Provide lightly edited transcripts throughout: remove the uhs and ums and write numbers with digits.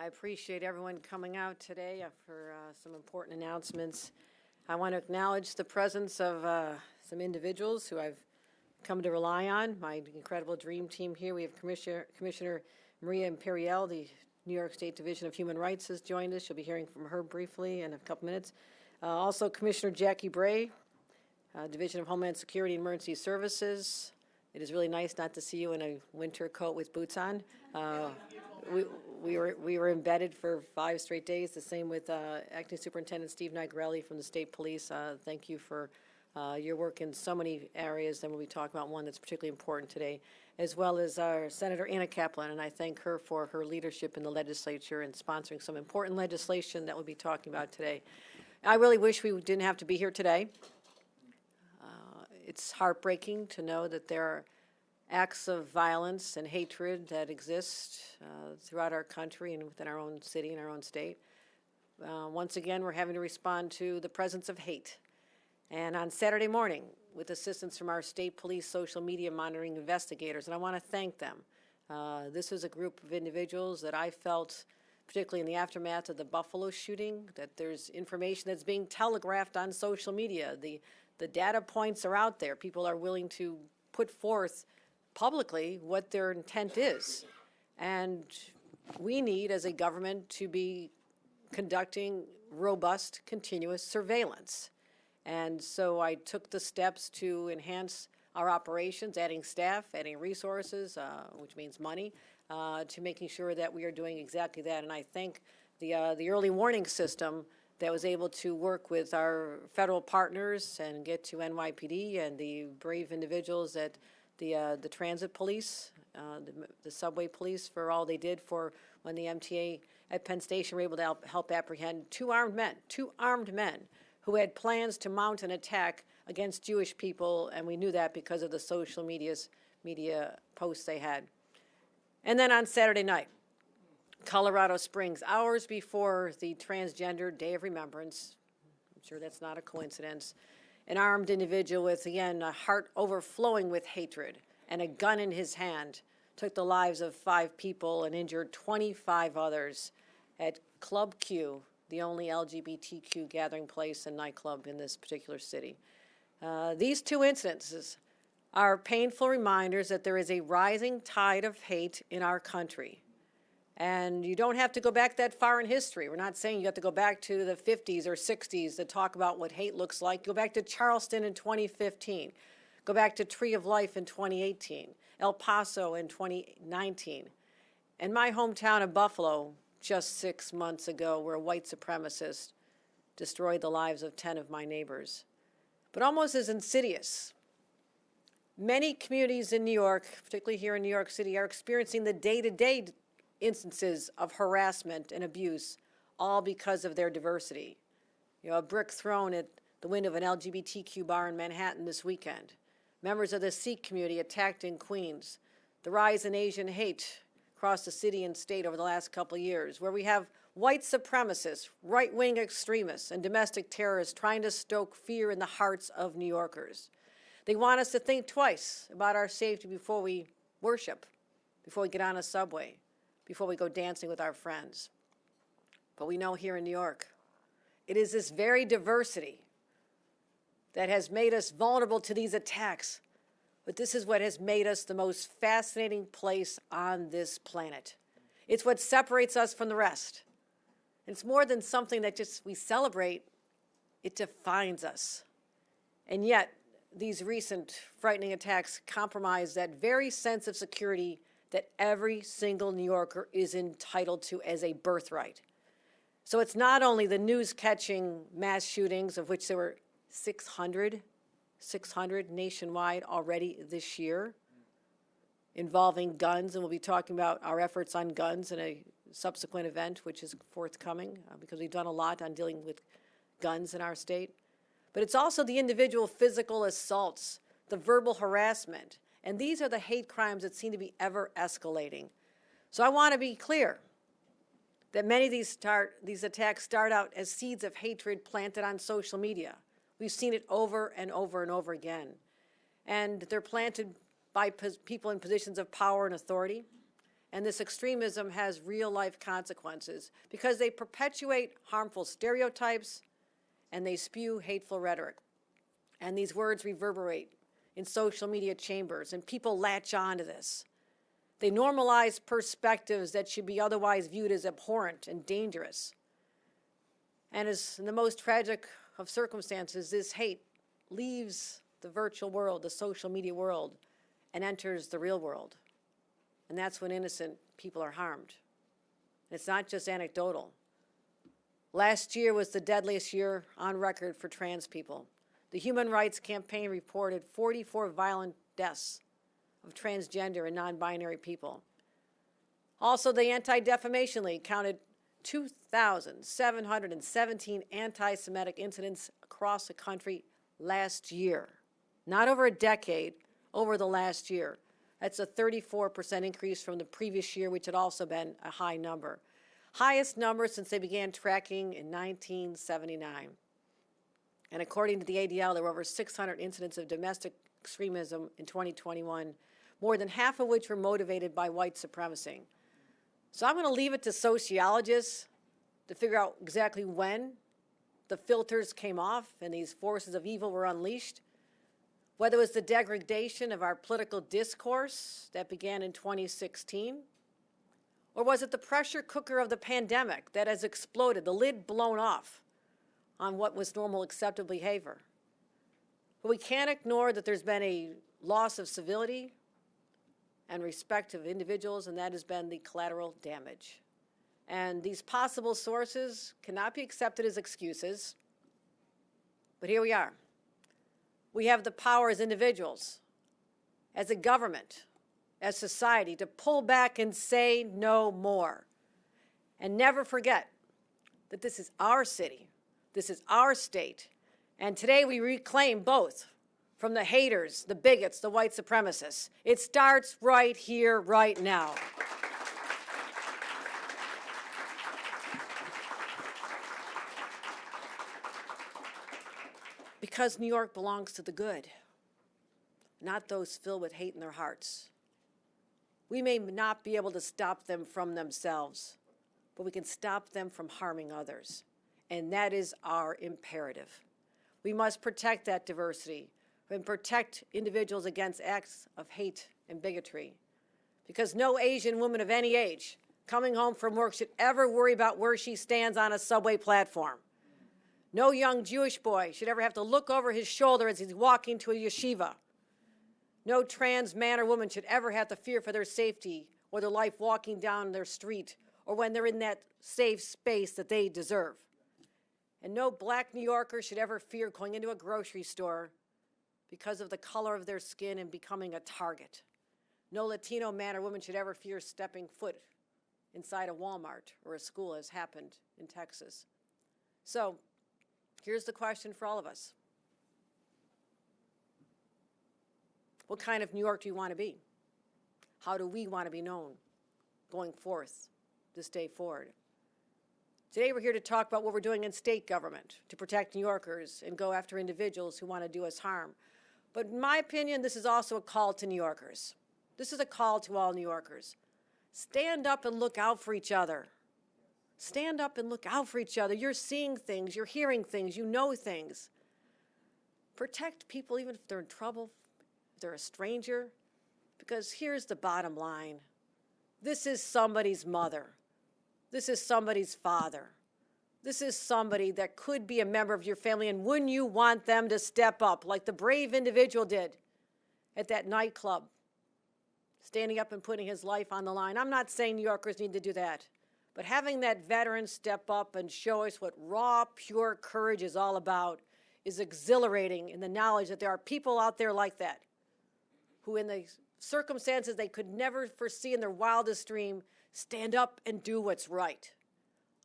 I appreciate everyone coming out today for some important announcements. I want to acknowledge the presence of some individuals who I've come to rely on, my incredible dream team here. We have Commissioner Maria Imperial, the New York State Division of Human Rights, has joined us. You'll be hearing from her briefly in a couple minutes. Also, Commissioner Jackie Bray, Division of Homeland Security and Emergency Services. It is really nice not to see you in a winter coat with boots on. We were embedded for 5 straight days. The same with Acting Superintendent Steve Nigarelli from the State Police. Thank you for your work in so many areas, and we'll be talking about one that's particularly important today, as well as our Senator Anna Kaplan, and I thank her for her leadership in the legislature and sponsoring some important legislation that we'll be talking about today. I really wish we didn't have to be here today. It's heartbreaking to know that there are acts of violence and hatred that exist throughout our country and within our own city and our own state. Once again, we're having to respond to the presence of hate. And on Saturday morning, with assistance from our state police social media monitoring investigators, and I want to thank them. This is a group of individuals that I felt, particularly in the aftermath of the Buffalo shooting, that there's information that's being telegraphed on social media. The data points are out there. People are willing to put forth publicly what their intent is. And we need, as a government, to be conducting robust, continuous surveillance. And so I took the steps to enhance our operations, adding staff, adding resources, which means money, to making sure that we are doing exactly that. And I thank the early warning system that was able to work with our federal partners and get to NYPD and the brave individuals at the transit police, the subway police, for all they did for when the MTA at Penn Station were able to help apprehend two armed men who had plans to mount an attack against Jewish people, and we knew that because of the social media posts they had. And then on Saturday night, Colorado Springs, hours before the Transgender Day of Remembrance, I'm sure that's not a coincidence, an armed individual with, again, a heart overflowing with hatred and a gun in his hand took the lives of 5 people and injured 25 others at Club Q, the only LGBTQ gathering place and nightclub in this particular city. These 2 incidences are painful reminders that there is a rising tide of hate in our country. And you don't have to go back that far in history. We're not saying you have to go back to the 50s or 60s to talk about what hate looks like. Go back to Charleston in 2015. Go back to Tree of Life in 2018. El Paso in 2019. And my hometown of Buffalo just 6 months ago, where a white supremacist destroyed the lives of 10 of my neighbors. But almost as insidious, many communities in New York, particularly here in New York City, are experiencing the day-to-day instances of harassment and abuse, all because of their diversity. You know, a brick thrown at the window of an LGBTQ bar in Manhattan this weekend. Members of the Sikh community attacked in Queens. The rise in Asian hate across the city and state over the last couple of years, where we have white supremacists, right-wing extremists, and domestic terrorists trying to stoke fear in the hearts of New Yorkers. They want us to think twice about our safety before we worship, before we get on a subway, before we go dancing with our friends. But we know here in New York, it is this very diversity that has made us vulnerable to these attacks. But this is what has made us the most fascinating place on this planet. It's what separates us from the rest. It's more than something that just we celebrate, it defines us. And yet, these recent frightening attacks compromise that very sense of security that every single New Yorker is entitled to as a birthright. So it's not only the news-catching mass shootings, of which there were 600 nationwide already this year, involving guns, and we'll be talking about our efforts on guns in a subsequent event, which is forthcoming, because we've done a lot on dealing with guns in our state. But it's also the individual physical assaults, the verbal harassment, and these are the hate crimes that seem to be ever escalating. So I want to be clear that many of these attacks start out as seeds of hatred planted on social media. We've seen it over and over and over again. And they're planted by people in positions of power and authority. And this extremism has real-life consequences because they perpetuate harmful stereotypes and they spew hateful rhetoric. And these words reverberate in social media chambers, and people latch on to this. They normalize perspectives that should be otherwise viewed as abhorrent and dangerous. And as in the most tragic of circumstances, this hate leaves the virtual world, the social media world, and enters the real world. And that's when innocent people are harmed. And it's not just anecdotal. Last year was the deadliest year on record for trans people. The Human Rights Campaign reported 44 violent deaths of transgender and non-binary people. Also, the Anti-Defamation League counted 2,717 anti-Semitic incidents across the country last year. Not over a decade, over the last year. That's a 34% increase from the previous year, which had also been a high number. Highest number since they began tracking in 1979. And according to the ADL, there were over 600 incidents of domestic extremism in 2021, more than half of which were motivated by white supremacy. So I'm going to leave it to sociologists to figure out exactly when the filters came off and these forces of evil were unleashed, whether it was the degradation of our political discourse that began in 2016, or was it the pressure cooker of the pandemic that has exploded, the lid blown off on what was normal acceptable behavior. But we can't ignore that there's been a loss of civility and respect of individuals, and that has been the collateral damage. And these possible sources cannot be accepted as excuses, but here we are. We have the power as individuals, as a government, as society, to pull back and say no more. And never forget that this is our city. This is our state. And today we reclaim both from the haters, the bigots, the white supremacists. It starts right here, right now. Because New York belongs to the good, not those filled with hate in their hearts. We may not be able to stop them from themselves, but we can stop them from harming others. And that is our imperative. We must protect that diversity and protect individuals against acts of hate and bigotry. Because no Asian woman of any age coming home from work should ever worry about where she stands on a subway platform. No young Jewish boy should ever have to look over his shoulder as he's walking to a yeshiva. No trans man or woman should ever have to fear for their safety or their life walking down their street or when they're in that safe space that they deserve. And no black New Yorker should ever fear going into a grocery store because of the color of their skin and becoming a target. No Latino man or woman should ever fear stepping foot inside a Walmart or a school, as happened in Texas. So here's the question for all of us. What kind of New York do you want to be? How do we want to be known going forth this day forward? Today we're here to talk about what we're doing in state government to protect New Yorkers and go after individuals who want to do us harm. But in my opinion, this is also a call to New Yorkers. This is a call to all New Yorkers. Stand up and look out for each other. Stand up and look out for each other. You're seeing things, you're hearing things, you know things. Protect people even if they're in trouble, if they're a stranger, because here's the bottom line. This is somebody's mother. This is somebody's father. This is somebody that could be a member of your family, and wouldn't you want them to step up like the brave individual did at that nightclub, standing up and putting his life on the line? I'm not saying New Yorkers need to do that, but having that veteran step up and show us what raw, pure courage is all about is exhilarating in the knowledge that there are people out there like that who, in the circumstances they could never foresee in their wildest dream, stand up and do what's right.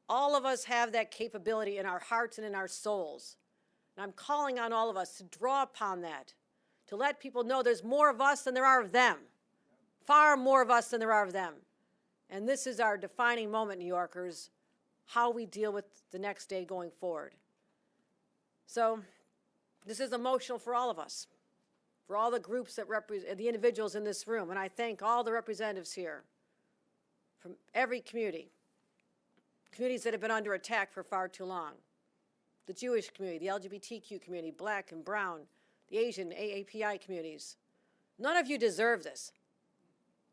All of us have that capability in our hearts and in our souls. And I'm calling on all of us to draw upon that, to let people know there's more of us than there are of them. Far more of us than there are of them. And this is our defining moment, New Yorkers, how we deal with the next day going forward. So this is emotional for all of us, for all the groups that represent, the individuals in this room. And I thank all the representatives here from every community, communities that have been under attack for far too long. The Jewish community, the LGBTQ community, Black and Brown, the Asian, AAPI communities. None of you deserve this.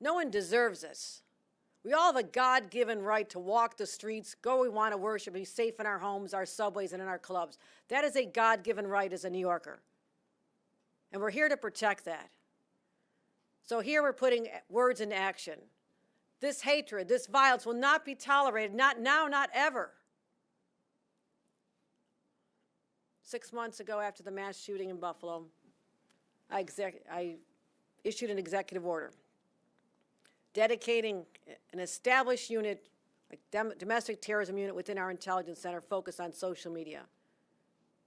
No one deserves this. We all have a God-given right to walk the streets, go where we want to worship, be safe in our homes, our subways, and in our clubs. That is a God-given right as a New Yorker. And we're here to protect that. So here we're putting words into action. This hatred, this violence will not be tolerated, not now, not ever. 6 months ago, after the mass shooting in Buffalo, I issued an executive order dedicating an established unit, like domestic terrorism unit within our intelligence center focused on social media.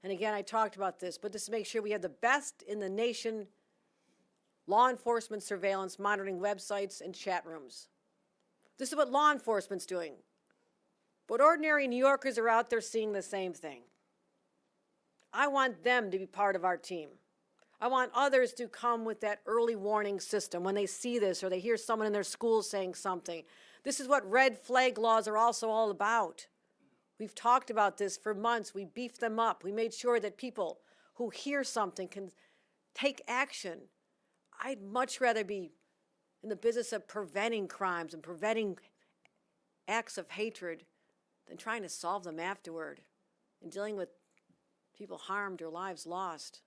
And again, I talked about this, but this to make sure we have the best in the nation law enforcement surveillance monitoring websites and chat rooms. This is what law enforcement's doing. But ordinary New Yorkers are out there seeing the same thing. I want them to be part of our team. I want others to come with that early warning system when they see this or they hear someone in their school saying something. This is what red flag laws are also all about. We've talked about this for months. We beefed them up. We made sure that people who hear something can take action. I'd much rather be in the business of preventing crimes and preventing acts of hatred than trying to solve them afterward and dealing with people harmed or lives lost.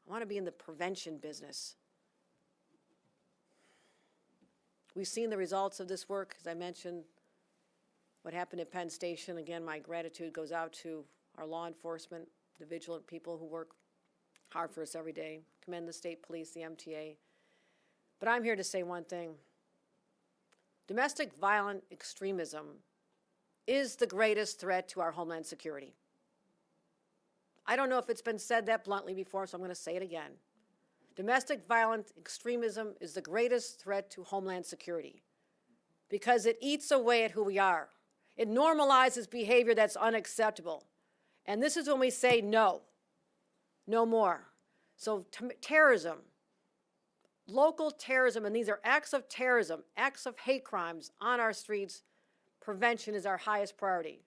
I want to be in the prevention business. We've seen the results of this work, as I mentioned, what happened at Penn Station. Again, my gratitude goes out to our law enforcement, the vigilant people who work hard for us every day. Commend the state police, the MTA. But I'm here to say one thing. Domestic violent extremism is the greatest threat to our homeland security. I don't know if it's been said that bluntly before, so I'm going to say it again. Domestic violent extremism is the greatest threat to homeland security because it eats away at who we are. It normalizes behavior that's unacceptable. And this is when we say no, no more. So terrorism, local terrorism, and these are acts of terrorism, acts of hate crimes on our streets, prevention is our highest priority.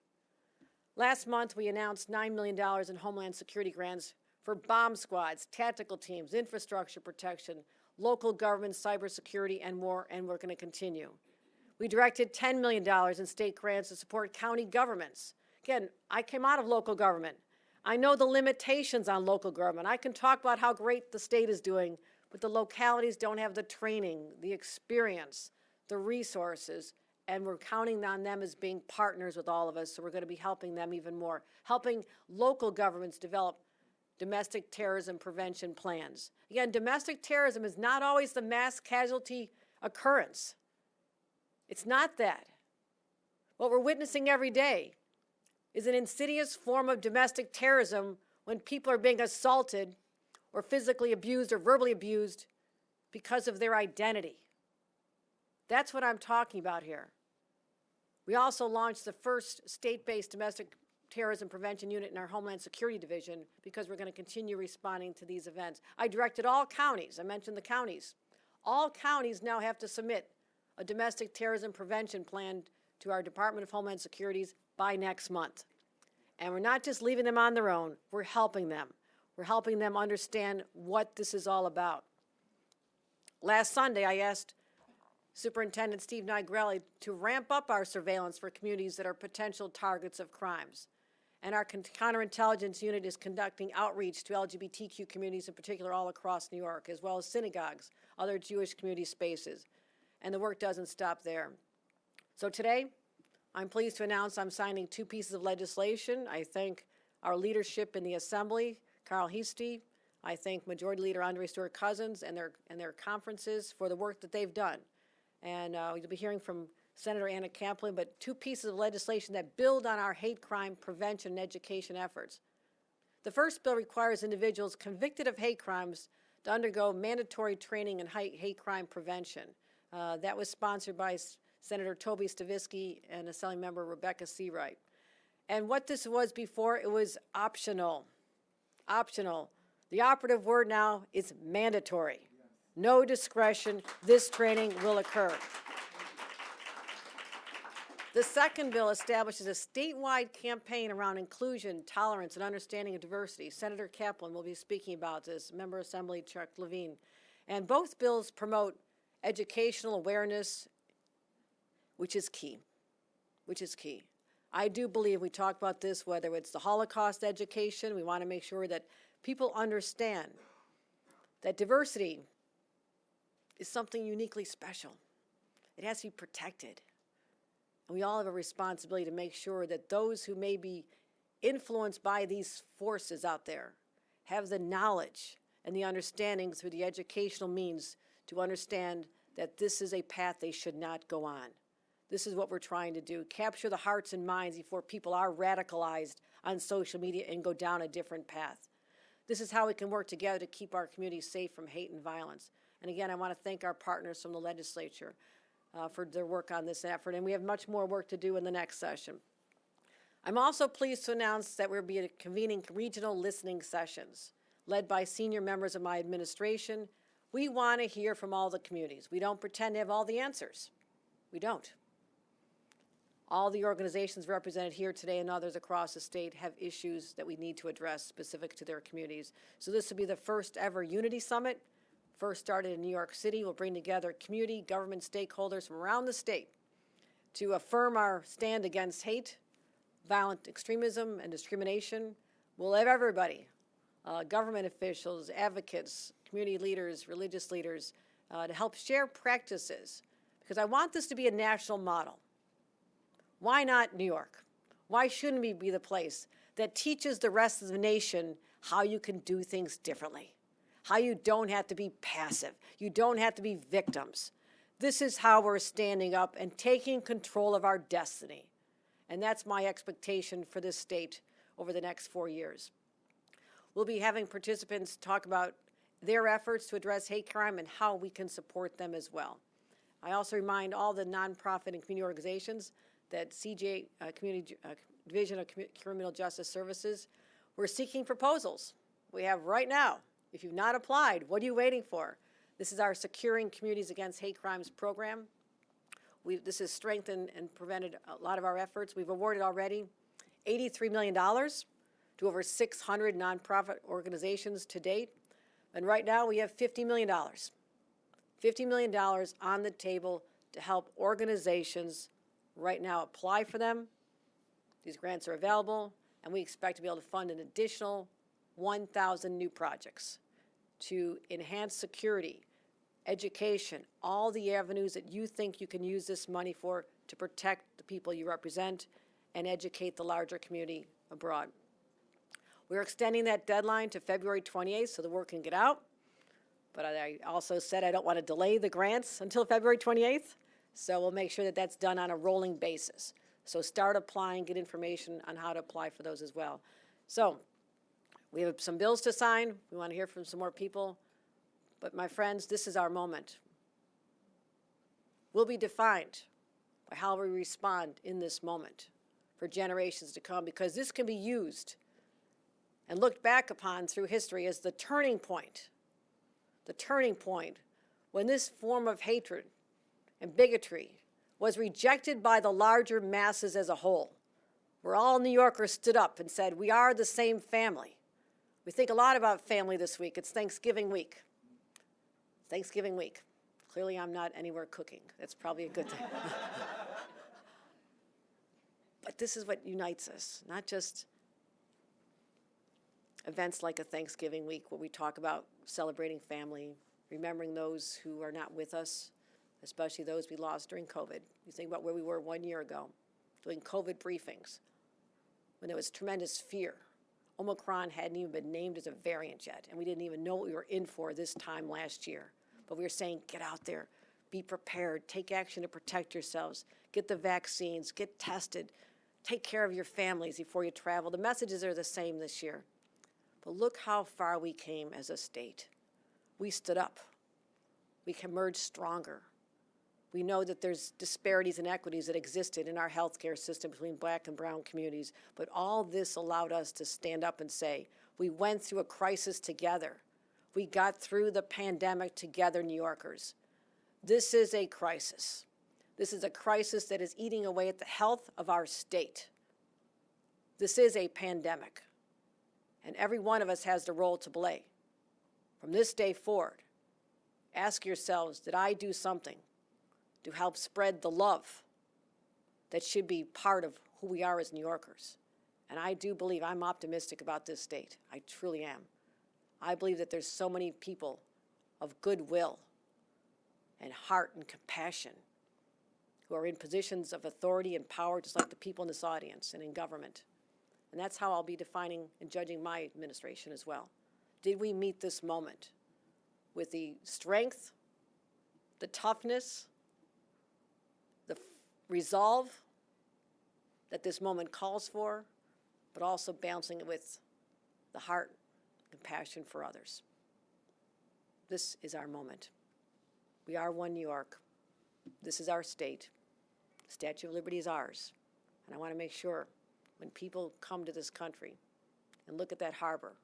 Last month, we announced $9 million in Homeland Security grants for bomb squads, tactical teams, infrastructure protection, local government, cybersecurity, and more, and we're going to continue. We directed $10 million in state grants to support county governments. Again, I came out of local government. I know the limitations on local government. I can talk about how great the state is doing, but the localities don't have the training, the experience, the resources, and we're counting on them as being partners with all of us, so we're going to be helping them even more, helping local governments develop domestic terrorism prevention plans. Again, domestic terrorism is not always the mass casualty occurrence. It's not that. What we're witnessing every day is an insidious form of domestic terrorism when people are being assaulted or physically abused or verbally abused because of their identity. That's what I'm talking about here. We also launched the first state-based domestic terrorism prevention unit in our Homeland Security Division because we're going to continue responding to these events. I directed all counties, I mentioned the counties. All counties now have to submit a domestic terrorism prevention plan to our Department of Homeland Security's by next month. And we're not just leaving them on their own, we're helping them. We're helping them understand what this is all about. Last Sunday, I asked Superintendent Steve Nigrelli to ramp up our surveillance for communities that are potential targets of crimes. And our counterintelligence unit is conducting outreach to LGBTQ communities in particular all across New York, as well as synagogues, other Jewish community spaces. And the work doesn't stop there. So today, I'm pleased to announce I'm signing 2 pieces of legislation. I thank our leadership in the Assembly, Carl Heastie. I thank Majority Leader Andre Stewart-Cousins and their conferences for the work that they've done. And you'll be hearing from Senator Anna Kaplan, but 2 pieces of legislation that build on our hate crime prevention and education efforts. The first bill requires individuals convicted of hate crimes to undergo mandatory training in hate crime prevention. That was sponsored by Senator Toby Stavisky and Assembly Member Rebecca Seawright. And what this was before, it was optional. Optional. The operative word now is mandatory. No discretion. This training will occur. The second bill establishes a statewide campaign around inclusion, tolerance, and understanding of diversity. Senator Kaplan will be speaking about this, Member Assembly Chuck Levine. And both bills promote educational awareness, which is key, I do believe we talk about this, whether it's the Holocaust education, we want to make sure that people understand that diversity is something uniquely special. It has to be protected. And we all have a responsibility to make sure that those who may be influenced by these forces out there have the knowledge and the understanding through the educational means to understand that this is a path they should not go on. This is what we're trying to do, capture the hearts and minds before people are radicalized on social media and go down a different path. This is how we can work together to keep our community safe from hate and violence. And again, I want to thank our partners from the legislature for their work on this effort, and we have much more work to do in the next session. I'm also pleased to announce that we'll be convening regional listening sessions led by senior members of my administration. We want to hear from all the communities. We don't pretend to have all the answers. We don't. All the organizations represented here today and others across the state have issues that we need to address specific to their communities. So this will be the first ever Unity Summit, first started in New York City. We'll bring together community, government stakeholders from around the state to affirm our stand against hate, violent extremism, and discrimination. We'll have everybody, government officials, advocates, community leaders, religious leaders, to help share practices, because I want this to be a national model. Why not New York? Why shouldn't we be the place that teaches the rest of the nation how you can do things differently? How you don't have to be passive. You don't have to be victims. This is how we're standing up and taking control of our destiny. And that's my expectation for this state over the next 4 years. We'll be having participants talk about their efforts to address hate crime and how we can support them as well. I also remind all the nonprofit and community organizations that CJ Division of Criminal Justice Services, we're seeking proposals. We have right now. If you've not applied, what are you waiting for? This is our Securing Communities Against Hate Crimes program. This has strengthened and prevented a lot of our efforts. We've awarded already $83 million to over 600 nonprofit organizations to date. And right now we have $50 million. $50 million on the table to help organizations right now apply for them. These grants are available, and we expect to be able to fund an additional 1,000 new projects to enhance security, education, all the avenues that you think you can use this money for to protect the people you represent and educate the larger community abroad. We're extending that deadline to February 28th so the word can get out. But I also said I don't want to delay the grants until February 28th. So we'll make sure that that's done on a rolling basis. So start applying, get information on how to apply for those as well. So we have some bills to sign. We want to hear from some more people. But my friends, this is our moment. We'll be defined by how we respond in this moment for generations to come, because this can be used and looked back upon through history as the turning point when this form of hatred and bigotry was rejected by the larger masses as a whole, where all New Yorkers stood up and said, we are the same family. We think a lot about family this week. It's Thanksgiving week. Thanksgiving week. Clearly I'm not anywhere cooking. That's probably a good thing. But this is what unites us, not just events like a Thanksgiving week where we talk about celebrating family, remembering those who are not with us, especially those we lost during COVID. You think about where we were 1 year ago, doing COVID briefings, when there was tremendous fear. Omicron hadn't even been named as a variant yet, and we didn't even know what we were in for this time last year. But we were saying, get out there, be prepared, take action to protect yourselves, get the vaccines, get tested, take care of your families before you travel. The messages are the same this year. But look how far we came as a state. We stood up. We emerged stronger. We know that there's disparities and inequities that existed in our healthcare system between black and brown communities, but all this allowed us to stand up and say, we went through a crisis together. We got through the pandemic together, New Yorkers. This is a crisis. This is a crisis that is eating away at the health of our state. This is a pandemic, and every one of us has the role to play. From this day forward, ask yourselves, did I do something to help spread the love that should be part of who we are as New Yorkers? And I do believe, I'm optimistic about this state. I truly am. I believe that there's so many people of goodwill and heart and compassion who are in positions of authority and power, just like the people in this audience and in government. And that's how I'll be defining and judging my administration as well. Did we meet this moment with the strength, the toughness, the resolve that this moment calls for, but also balancing it with the heart and compassion for others? This is our moment. We are one New York. This is our state. The Statue of Liberty is ours. And I want to make sure when people come to this country and look at that harbor,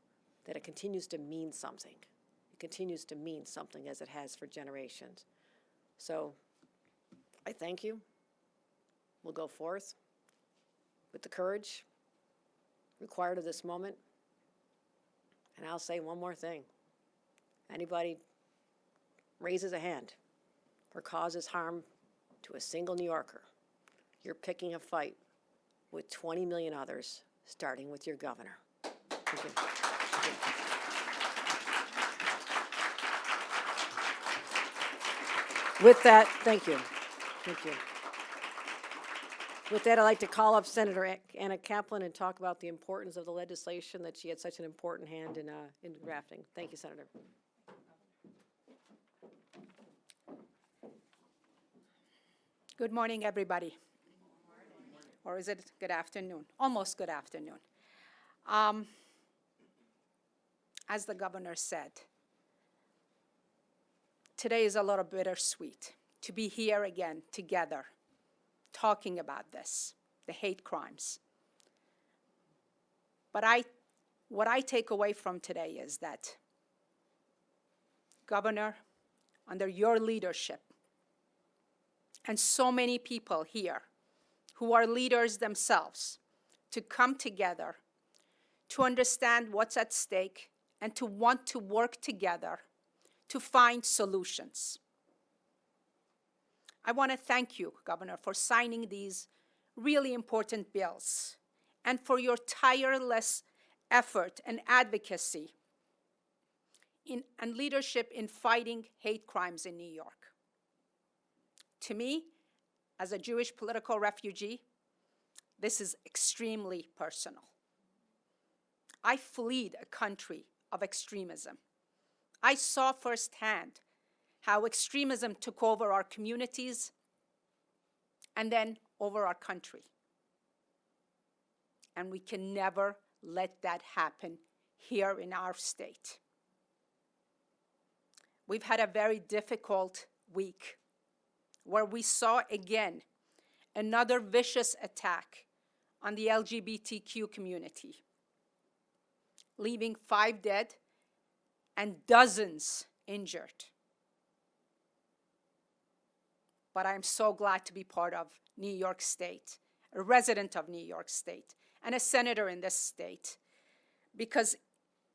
that it continues to mean something. It continues to mean something as it has for generations. So I thank you. We'll go forth with the courage required of this moment. And I'll say one more thing. Anybody raises a hand or causes harm to a single New Yorker, you're picking a fight with 20 million others, starting with your governor. Thank you. With that, thank you. Thank you. With that, I'd like to call up Senator Anna Kaplan and talk about the importance of the legislation that she had such an important hand in drafting. Thank you, Senator. Good morning, everybody. Or is it good afternoon? Almost good afternoon. As the governor said, today is a little bittersweet to be here again together talking about this, the hate crimes. But what I take away from today is that, Governor, under your leadership, and so many people here who are leaders themselves, to come together, to understand what's at stake, and to want to work together to find solutions. I want to thank you, Governor, for signing these really important bills and for your tireless effort and advocacy and leadership in fighting hate crimes in New York. To me, as a Jewish political refugee, this is extremely personal. I fled a country of extremism. I saw firsthand how extremism took over our communities and then over our country. And we can never let that happen here in our state. We've had a very difficult week where we saw again another vicious attack on the LGBTQ community, leaving 5 dead and dozens injured. But I'm so glad to be part of New York State, a resident of New York State, and a senator in this state, because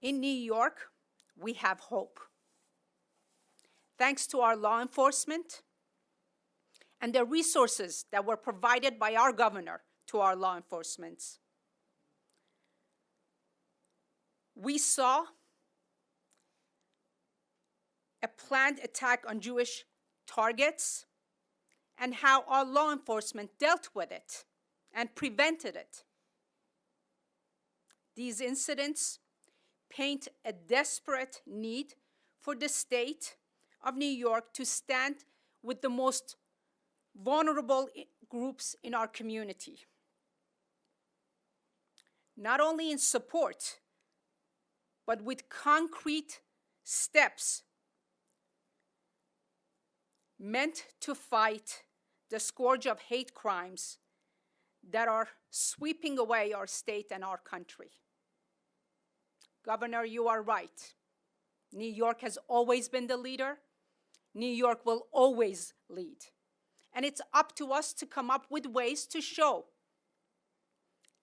in New York, we have hope. Thanks to our law enforcement and the resources that were provided by our governor to our law enforcement, we saw a planned attack on Jewish targets and how our law enforcement dealt with it and prevented it. These incidents paint a desperate need for the state of New York to stand with the most vulnerable groups in our community, not only in support, but with concrete steps meant to fight the scourge of hate crimes that are sweeping away our state and our country. Governor, you are right. New York has always been the leader. New York will always lead. And it's up to us to come up with ways to show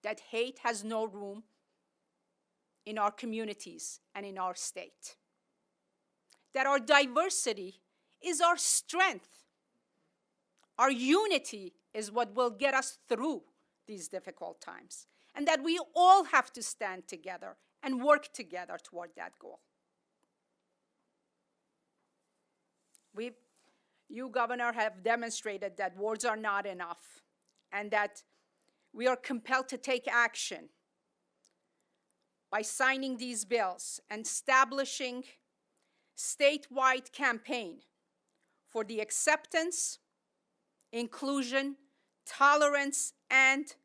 that hate has no room in our communities and in our state. That our diversity is our strength. Our unity is what will get us through these difficult times. And that we all have to stand together and work together toward that goal. You, Governor, have demonstrated that words are not enough and that we are compelled to take action by signing these bills and establishing statewide campaign for the acceptance, inclusion, tolerance, and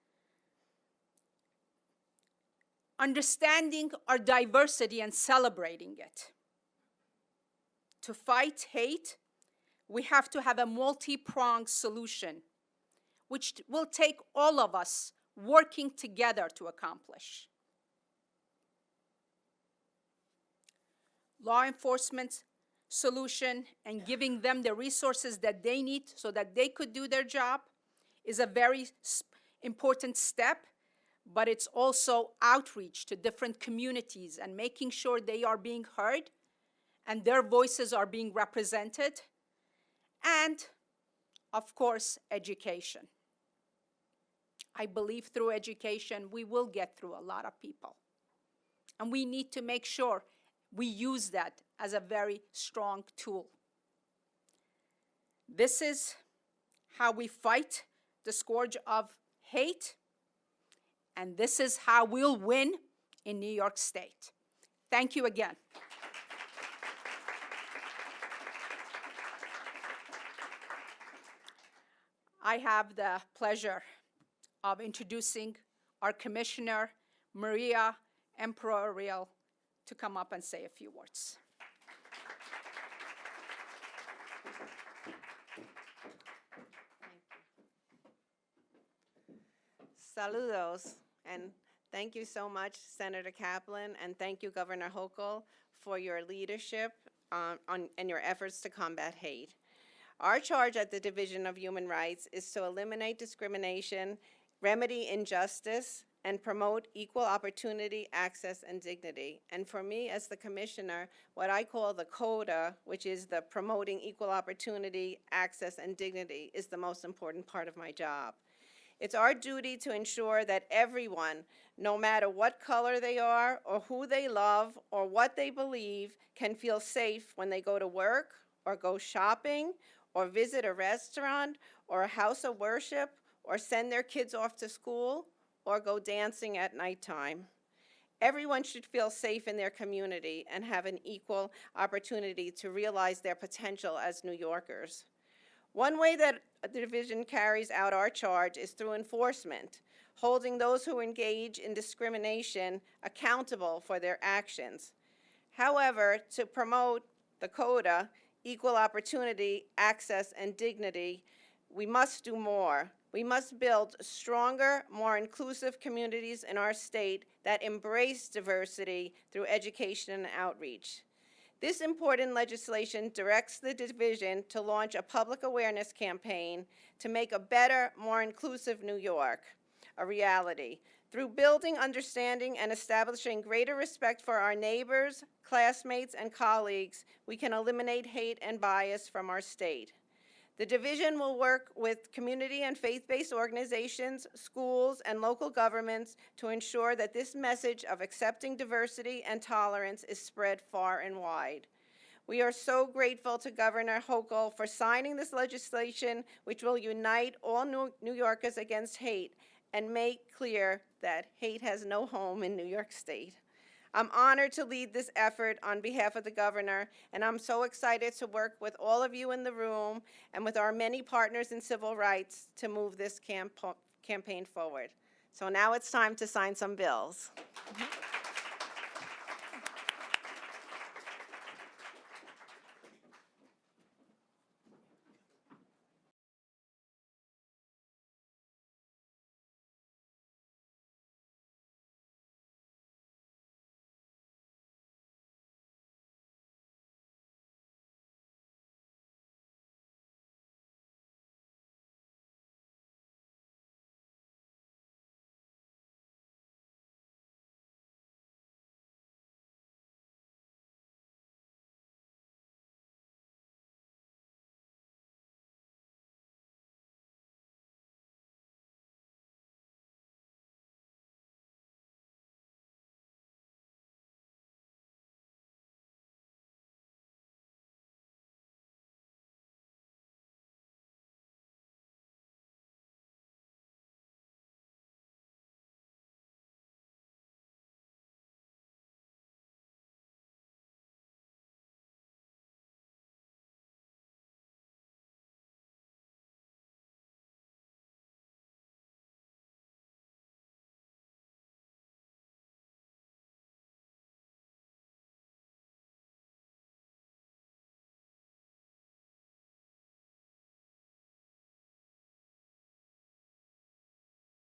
understanding our diversity and celebrating it. To fight hate, we have to have a multi-pronged solution, which will take all of us working together to accomplish. Law enforcement solution and giving them the resources that they need so that they could do their job is a very important step, but it's also outreach to different communities and making sure they are being heard and their voices are being represented. And, of course, education. I believe through education, we will get through a lot of people. And we need to make sure we use that as a very strong tool. This is how we fight the scourge of hate, and this is how we'll win in New York State. Thank you again. I have the pleasure of introducing our Commissioner, Maria Emperor-Real, to come up and say a few words. Saludos, and thank you so much, Senator Kaplan, and thank you, Governor Hochul, for your leadership and your efforts to combat hate. Our charge at the Division of Human Rights is to eliminate discrimination, remedy injustice, and promote equal opportunity, access, and dignity. And for me, as the commissioner, what I call the CODA, which is the promoting equal opportunity, access, and dignity, is the most important part of my job. It's our duty to ensure that everyone, no matter what color they are, or who they love, or what they believe, can feel safe when they go to work, or go shopping, or visit a restaurant, or a house of worship, or send their kids off to school, or go dancing at nighttime. Everyone should feel safe in their community and have an equal opportunity to realize their potential as New Yorkers. One way that the division carries out our charge is through enforcement, holding those who engage in discrimination accountable for their actions. However, to promote the CODA, equal opportunity, access, and dignity, we must do more. We must build stronger, more inclusive communities in our state that embrace diversity through education and outreach. This important legislation directs the division to launch a public awareness campaign to make a better, more inclusive New York a reality. Through building understanding and establishing greater respect for our neighbors, classmates, and colleagues, we can eliminate hate and bias from our state. The division will work with community and faith-based organizations, schools, and local governments to ensure that this message of accepting diversity and tolerance is spread far and wide. We are so grateful to Governor Hochul for signing this legislation, which will unite all New Yorkers against hate and make clear that hate has no home in New York State. I'm honored to lead this effort on behalf of the governor, and I'm so excited to work with all of you in the room and with our many partners in civil rights to move this campaign forward. So now it's time to sign some bills.